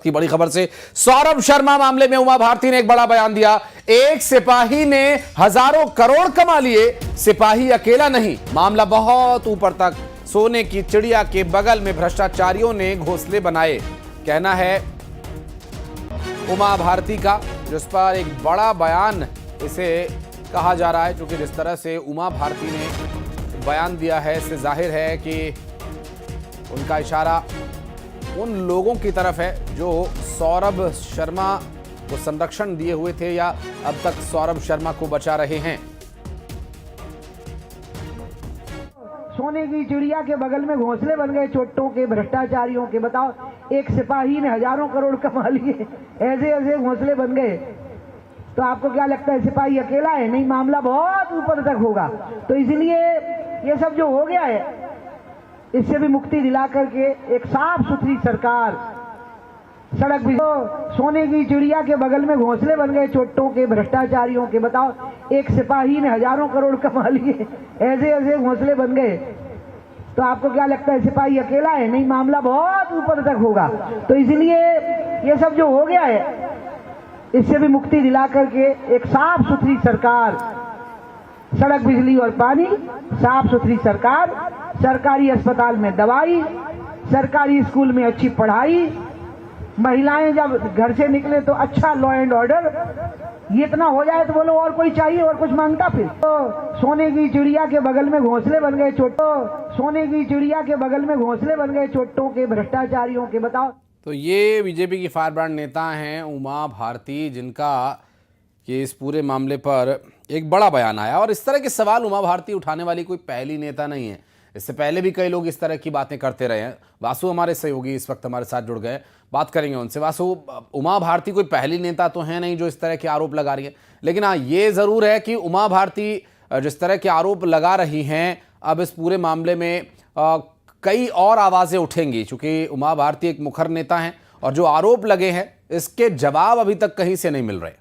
की बड़ी खबर से सौरभ शर्मा मामले में उमा भारती ने एक बड़ा बयान दिया। एक सिपाही ने हजारों करोड़ कमा लिए, सिपाही अकेला नहीं, मामला बहुत ऊपर तक। सोने की चिड़िया के बगल में भ्रष्टाचारियों ने घोंसले बनाए, कहना है उमा भारती का, जिस पर एक बड़ा बयान इसे कहा जा रहा है। क्योंकि जिस तरह से उमा भारती ने बयान दिया है, इससे जाहिर है कि उनका इशारा उन लोगों की तरफ है जो सौरभ शर्मा को संरक्षण दिए हुए थे या अब तक सौरभ शर्मा को बचा रहे हैं। सोने की चिड़िया के बगल में घोंसले बन गए चोट्टों के, भ्रष्टाचारियों के। बताओ, एक सिपाही ने हजारों करोड़ कमा लिए, ऐसे ऐसे घोंसले बन गए। तो आपको क्या लगता है सिपाही अकेला है? नहीं, मामला बहुत ऊपर तक होगा। तो इसलिए ये सब जो हो गया है, इससे भी मुक्ति दिला करके एक साफ सुथरी सरकार, सड़क भी। तो सोने की चिड़िया के बगल में घोंसले बन गए चोट्टों के, भ्रष्टाचारियों के। बताओ, एक सिपाही ने हजारों करोड़ कमा लिए, ऐसे ऐसे घोंसले बन गए। तो आपको क्या लगता है सिपाही अकेला है? नहीं, मामला बहुत ऊपर तक होगा। तो इसलिए ये सब जो हो गया है, इससे भी मुक्ति दिला करके एक साफ सुथरी सरकार, सड़क, बिजली और पानी, साफ सुथरी सरकार, सरकारी अस्पताल में दवाई, सरकारी स्कूल में अच्छी पढ़ाई, महिलाएं जब घर से निकले तो अच्छा लॉ एंड ऑर्डर। ये इतना हो जाए तो बोलो और कोई चाहिए, और कुछ मांगता फिर? तो सोने की चिड़िया के बगल में घोंसले बन गए चोट्टों, सोने की चिड़िया के बगल में घोंसले बन गए चोट्टों के, भ्रष्टाचारियों के। बताओ। तो ये बीजेपी की फायर ब्रांड नेता हैं उमा भारती, जिनका कि इस पूरे मामले पर एक बड़ा बयान आया। और इस तरह के सवाल उमा भारती उठाने वाली कोई पहली नेता नहीं है। इससे पहले भी कई लोग इस तरह की बातें करते रहे हैं। वासु हमारे सहयोगी इस वक्त हमारे साथ जुड़ गए, बात करेंगे उनसे। वासु, उमा भारती कोई पहली नेता तो है नहीं जो इस तरह के आरोप लगा रही है, लेकिन हाँ, ये ज़रूर है कि उमा भारती जिस तरह के आरोप लगा रही हैं, अब इस पूरे मामले में कई और आवाज़ें उठेंगी। चूँकि उमा भारती एक मुखर नेता हैं और जो आरोप लगे हैं इसके जवाब अभी तक कहीं से नहीं मिल रहे।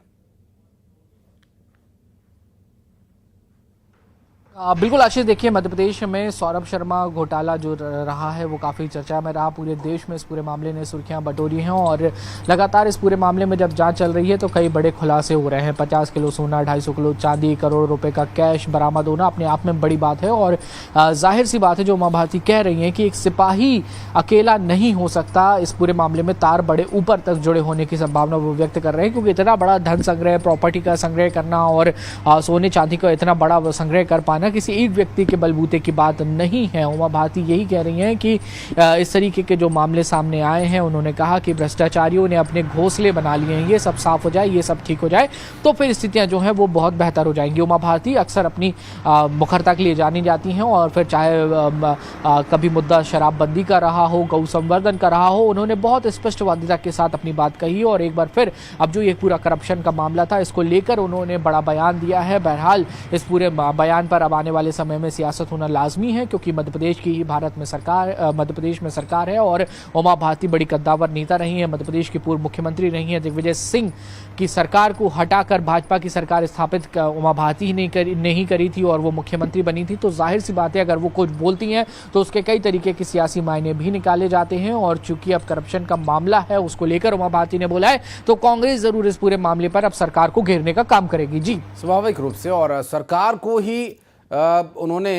बिल्कुल आशीष, देखिए मध्य प्रदेश में सौरभ शर्मा घोटाला जो रहा है वो काफ़ी चर्चा में रहा। पूरे देश में इस पूरे मामले ने सुर्खियां बटोरी हैं और लगातार इस पूरे मामले में जब जांच चल रही है तो कई बड़े खुलासे हो रहे हैं। 50 किलो सोना, 250 किलो चांदी, करोड़ रुपए का कैश बरामद होना अपने आप में बड़ी बात है। और जाहिर सी बात है जो उमा भारती कह रही हैं कि एक सिपाही अकेला नहीं हो सकता। इस पूरे मामले में तार बड़े ऊपर तक जुड़े होने की संभावना वो व्यक्त कर रहे हैं, क्योंकि इतना बड़ा धन संग्रह, प्रॉपर्टी का संग्रह करना और सोने चांदी का इतना बड़ा संग्रह कर पाना किसी एक व्यक्ति के बलबूते की बात नहीं है। उमा भारती यही कह रही हैं कि इस तरीके के जो मामले सामने आए हैं, उन्होंने कहा कि भ्रष्टाचारियों ने अपने घोंसले बना लिए हैं। ये सब साफ हो जाए, ये सब ठीक हो जाए तो फिर स्थितियां जो हैं वो बहुत बेहतर हो जाएंगी। उमा भारती अक्सर अपनी मुखरता के लिए जानी जाती हैं और फिर चाहे कभी मुद्दा शराबबंदी का रहा हो, गौ संवर्धन का रहा हो, उन्होंने बहुत स्पष्टवादिता के साथ अपनी बात कही। और एक बार फिर अब जो ये पूरा करप्शन का मामला था, इसको लेकर उन्होंने बड़ा बयान दिया है। बहरहाल इस पूरे बयान पर अब आने वाले समय में सियासत होना लाजमी है, क्योंकि मध्य प्रदेश की ही मध्य प्रदेश में सरकार है और उमा भारती बड़ी कद्दावर नेता रही है। मध्य प्रदेश की पूर्व मुख्यमंत्री रही है। दिग्विजय सिंह की सरकार को हटाकर भाजपा की सरकार स्थापित उमा भारती ही नहीं करी थी और वो मुख्यमंत्री बनी थी। तो जाहिर सी बात है अगर वो कुछ बोलती हैं तो उसके कई तरीके के सियासी मायने भी निकाले जाते हैं। और चूंकि अब करप्शन का मामला है, उसको लेकर उमा भारती ने बोला है, तो कांग्रेस जरूर इस पूरे मामले पर अब सरकार को घेरने का काम करेगी। जी, स्वाभाविक रूप से। और सरकार को ही उन्होंने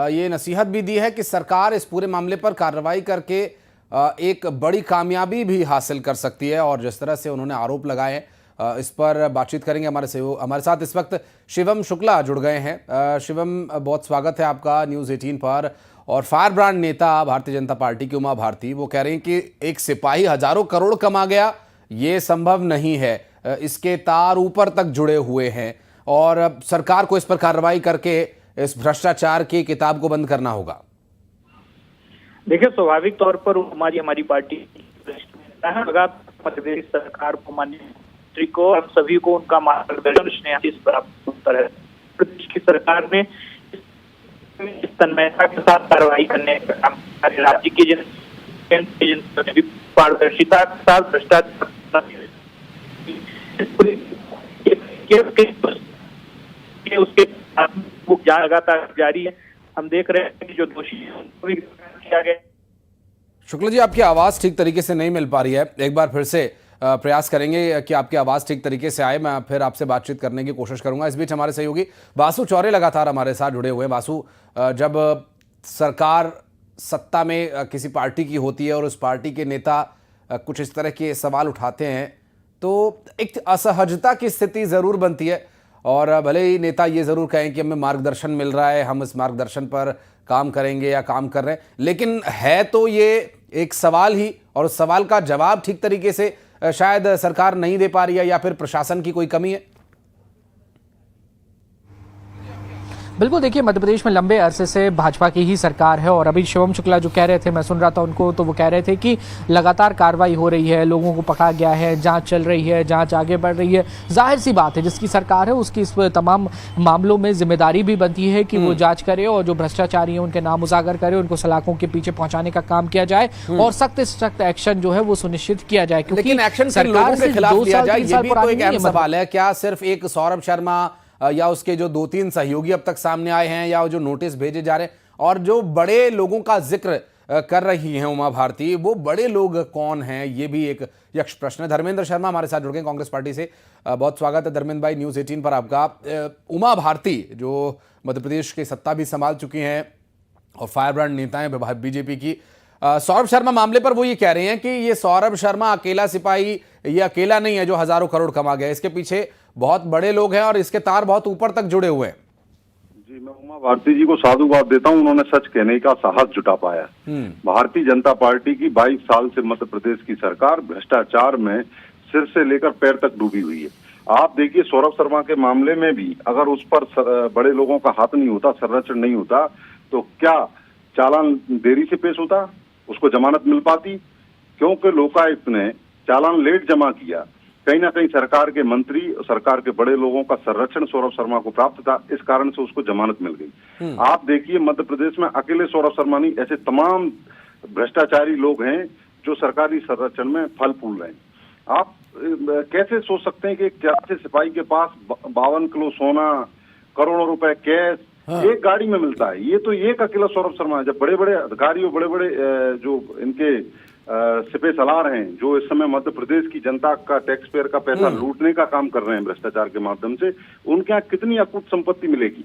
ये नसीहत भी दी है कि सरकार इस पूरे मामले पर कार्रवाई करके एक बड़ी कामयाबी भी हासिल कर सकती है। और जिस तरह से उन्होंने आरोप लगाए हैं, इस पर बातचीत करेंगे। हमारे साथ इस वक्त शिवम शुक्ला जुड़ गए हैं। शिवम, बहुत स्वागत है आपका न्यूज़ 18 पर। और फायर ब्रांड नेता भारतीय जनता पार्टी की उमा भारती, वो कह रही हैं कि एक सिपाही हजारों करोड़ कमा गया, ये संभव नहीं है, इसके तार ऊपर तक जुड़े हुए हैं और सरकार को इस पर कार्रवाई करके इस भ्रष्टाचार की किताब को बंद करना होगा। देखिए, स्वाभाविक तौर पर हमारी पार्टी मध्य प्रदेश सरकार को, माननीय मंत्री को, हम सभी को उनका मार्गदर्शन इस प्राप्त होता है। प्रदेश की सरकार ने तन्मयता के साथ कार्रवाई करने का काम, राज्य की पारदर्शिता के साथ भ्रष्टाचार उसके जांच लगातार जारी है। हम देख रहे हैं कि जो दोषी है उनको भी किया गया। शुक्ला जी, आपकी आवाज़ ठीक तरीके से नहीं मिल पा रही है, एक बार फिर से प्रयास करेंगे कि आपकी आवाज़ ठीक तरीके से आए। मैं फिर आपसे बातचीत करने की कोशिश करूंगा। इस बीच हमारे सहयोगी वासु चौरे लगातार हमारे साथ जुड़े हुए हैं। वासु, जब सरकार सत्ता में किसी पार्टी की होती है और उस पार्टी के नेता कुछ इस तरह के सवाल उठाते हैं तो एक असहजता की स्थिति ज़रूर बनती है, और भले ही नेता ये ज़रूर कहें कि हमें मार्गदर्शन मिल रहा है, हम इस मार्गदर्शन पर काम करेंगे या काम कर रहे हैं, लेकिन है तो ये एक सवाल ही, और उस सवाल का जवाब ठीक तरीके से शायद सरकार नहीं दे पा रही है, या फिर प्रशासन की कोई कमी है। बिल्कुल, देखिए मध्य प्रदेश में लंबे अरसे से भाजपा की ही सरकार है, और अभी शिवम शुक्ला जो कह रहे थे, मैं सुन रहा था उनको, तो वो कह रहे थे कि लगातार कार्रवाई हो रही है, लोगों को पकड़ा गया है, जांच चल रही है, जांच आगे बढ़ रही है। जाहिर सी बात है, जिसकी सरकार है उसकी इस तमाम मामलों में जिम्मेदारी भी बनती है कि वो जांच करे और जो भ्रष्टाचारी है उनके नाम उजागर करे, उनको सलाखों के पीछे पहुंचाने का काम किया जाए और सख्त से सख्त एक्शन जो है वो सुनिश्चित किया जाए। लेकिन एक्शन सरकार के खिलाफ लिया जाए, ये भी तो एक अहम सवाल है। क्या सिर्फ एक सौरभ शर्मा या उसके जो 2-3 सहयोगी अब तक सामने आए हैं, या जो नोटिस भेजे जा रहे हैं, और जो बड़े लोगों का जिक्र कर रही हैं उमा भारती, वो बड़े लोग कौन हैं, ये भी एक यक्ष प्रश्न है। धर्मेंद्र शर्मा हमारे साथ जुड़ गए कांग्रेस पार्टी से। बहुत स्वागत है धर्मेंद्र भाई न्यूज़ 18 पर आपका। उमा भारती जो मध्य प्रदेश की सत्ता भी संभाल चुकी हैं और फायर ब्रांड नेता हैं बीजेपी की, सौरभ शर्मा मामले पर वो ये कह रहे हैं कि ये सौरभ शर्मा अकेला सिपाही, ये अकेला नहीं है जो हजारों करोड़ कमा गया, इसके पीछे बहुत बड़े लोग हैं और इसके तार बहुत ऊपर तक जुड़े हुए हैं। जी, मैं उमा भारती जी को साधुवाद देता हूं, उन्होंने सच कहने का साहस जुटा पाया। भारतीय जनता पार्टी की 22 साल से मध्य प्रदेश की सरकार भ्रष्टाचार में सिर से लेकर पैर तक डूबी हुई है। आप देखिए, सौरभ शर्मा के मामले में भी अगर उस पर बड़े लोगों का हाथ नहीं होता, संरक्षण नहीं होता, तो क्या चालान देरी से पेश होता, उसको जमानत मिल पाती? क्योंकि लोकायुक्त ने चालान लेट जमा किया, कहीं ना कहीं सरकार के मंत्री, सरकार के बड़े लोगों का संरक्षण सौरभ शर्मा को प्राप्त था, इस कारण से उसको जमानत मिल गई। आप देखिए, मध्य प्रदेश में अकेले सौरभ शर्मा नहीं, ऐसे तमाम भ्रष्टाचारी लोग हैं जो सरकारी संरक्षण में फल फूल रहे हैं। आप कैसे सोच सकते हैं कि एक चार सिपाही के पास 52 किलो सोना, करोड़ों रुपए कैश एक गाड़ी में मिलता है? ये तो एक अकेला सौरभ शर्मा है। जब बड़े बड़े अधिकारियों, बड़े बड़े जो इनके सिपह सलार हैं, जो इस समय मध्य प्रदेश की जनता का, टैक्स पेयर का पैसा लूटने का काम कर रहे हैं भ्रष्टाचार के माध्यम से, उनके यहाँ कितनी अकूत संपत्ति मिलेगी?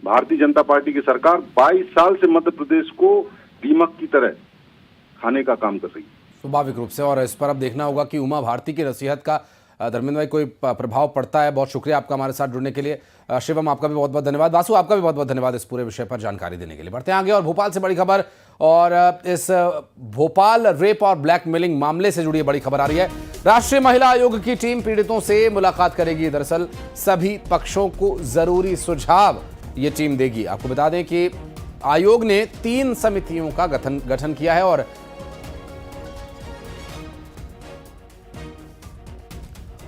भारतीय जनता पार्टी की सरकार 22 साल से मध्य प्रदेश को दीमक की तरह खाने का काम कर रही है। स्वाभाविक रूप से, और इस पर अब देखना होगा कि उमा भारती की नसीहत का धर्मेंद्र भाई कोई प्रभाव पड़ता है। बहुत शुक्रिया आपका हमारे साथ जुड़ने के लिए। शिवम, आपका भी बहुत बहुत धन्यवाद। वासु, आपका भी बहुत बहुत धन्यवाद इस पूरे विषय पर जानकारी देने के लिए। बढ़ते हैं आगे और भोपाल से बड़ी खबर, और इस भोपाल रेप और ब्लैकमेलिंग मामले से जुड़ी बड़ी खबर आ रही है। राष्ट्रीय महिला आयोग की टीम पीड़ितों से मुलाकात करेगी। दरअसल सभी पक्षों को जरूरी सुझाव ये टीम देगी। आपको बता दें कि आयोग ने 3 समितियों का गठन किया है,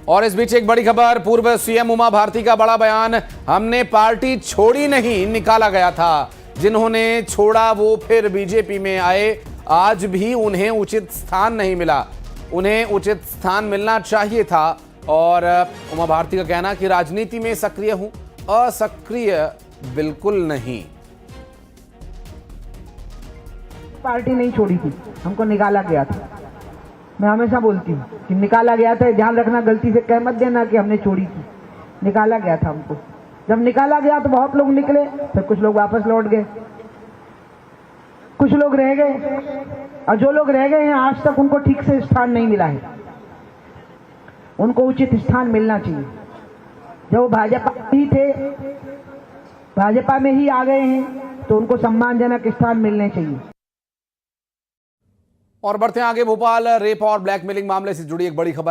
और इस बीच एक बड़ी खबर, पूर्व सीएम उमा भारती का बड़ा बयान, हमने पार्टी छोड़ी नहीं, निकाला गया था। जिन्होंने छोड़ा वो फिर बीजेपी में आए, आज भी उन्हें उचित स्थान नहीं मिला, उन्हें उचित स्थान मिलना चाहिए था। और उमा भारती का कहना कि राजनीति में सक्रिय हूं, असक्रिय बिल्कुल नहीं। पार्टी नहीं छोड़ी थी, हमको निकाला गया था। मैं हमेशा बोलती हूँ कि निकाला गया था, ध्यान रखना, गलती से कह मत देना कि हमने छोड़ी थी। निकाला गया था हमको। जब निकाला गया तो बहुत लोग निकले, फिर कुछ लोग वापस लौट गए, कुछ लोग रह गए, और जो लोग रह गए हैं आज तक उनको ठीक से स्थान नहीं मिला है। उनको उचित स्थान मिलना चाहिए। जब वो भाजपा ही थे, भाजपा में ही आ गए हैं, तो उनको सम्मानजनक स्थान मिलने चाहिए। और बढ़ते हैं आगे, भोपाल रेप और ब्लैकमेलिंग मामले से जुड़ी एक बड़ी खबर।